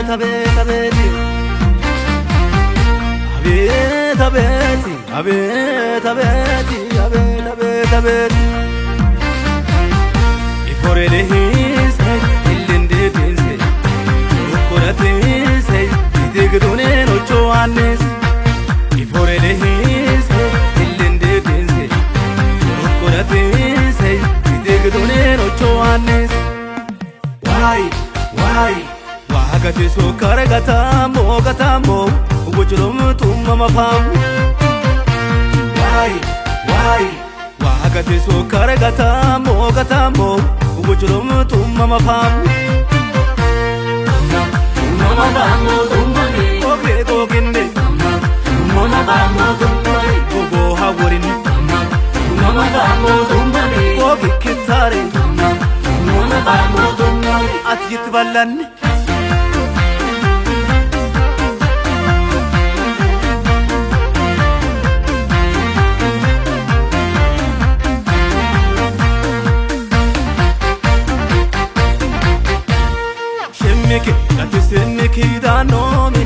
abet abet abet abet abet abet abet abet iforele hise illinde dinse ukoratinse idigdone no choanes iforele hise illinde dinse ukoratinse idigdone no choanes why wahagati so karagatambo gatambo ubujulum tumma pam why wahagati so karagatambo gatambo ubujulum tumma pam mama bango tumbani oge goginde mama bango tumbani gogo haworin mama bango tumbani oge kitare mama bango tumbani at yitballan shemmeke katisenneke danome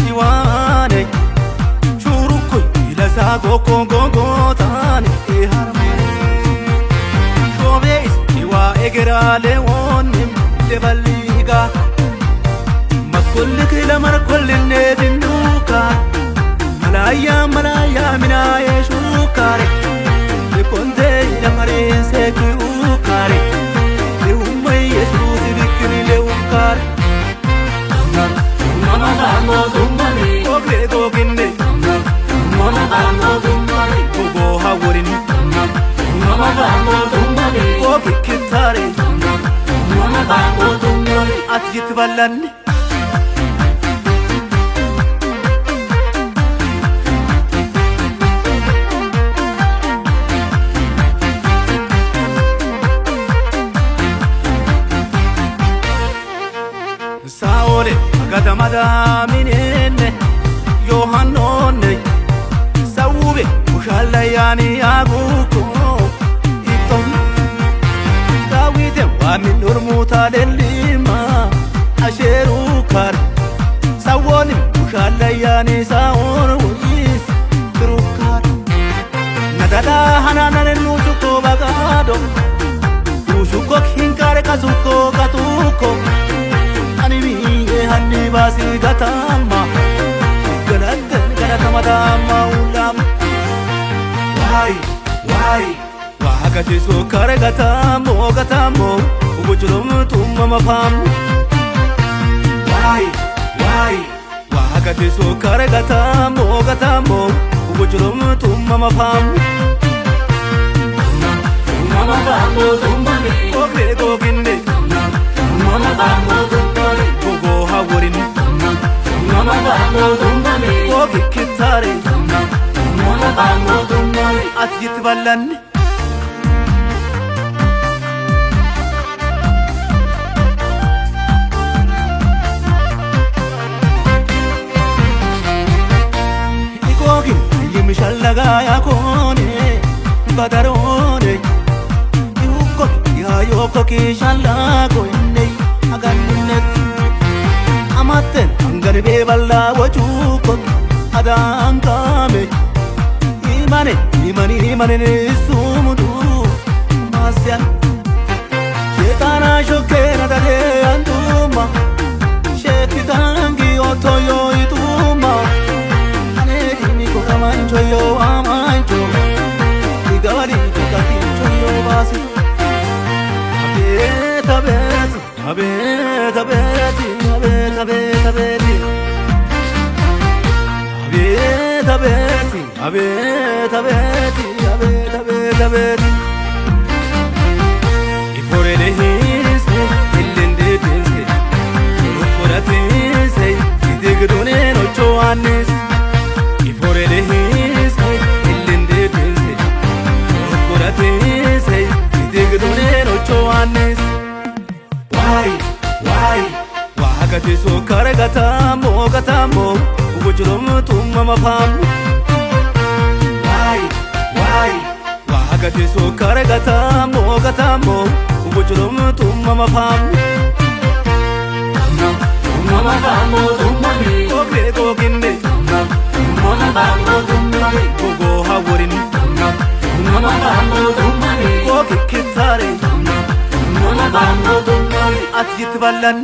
iwane churuko ilasa goko gogo tane harmane shobeis iwa egerale wonim lebaliga makullik lamar kullne dinduka malaya mina yeshukare ikonde lamare sekukare leumay yesus dikni leukare mama bango tumbani oge goginde mama bango tumbani gogo haworin mama bango tumbani oge kitare mama bango tumbani at yitballan saole gadamada minenne yohannone sawube ushallayani aguko iton dawite wa min nurmuta delima asherukar sawoni ushallayani saor wis rukar nadada hananane nujuko bagado nujuko hinkare kazuko katuko hanni basi gatama galatama dama ulam why wahagati so karagatambo gatambo ubujulum tumma pam why wahagati so karagatambo gatambo ubujulum tumma pam mama bango tumbani oge goginde mama bango tumbani gogo haworin mama bango tumbani oge kitare mama bango tumbani at yitballan ikogi yimishallaga yakone badarone yuko yayoko kishallago innei agannet amaten angarbe balla wajuko adankame imane sumudu masyan shetana shokena dade antuma shetitangi otoyo ituma ane dimi ko kamancho yo amancho igawari kakincho yo basi abet abet abet abet abet abet abet abet abet abet abet iforele hise illinde dinse ukoratinse idigdone no choanes iforele hise illinde dinse ukoratinse idigdone no choanes why wahagati so karagatambo gatambo ubujulum tumma pam why wahagati so karagatambo gatambo ubujulum tumma pam mama Koki kitare Ati yitbalan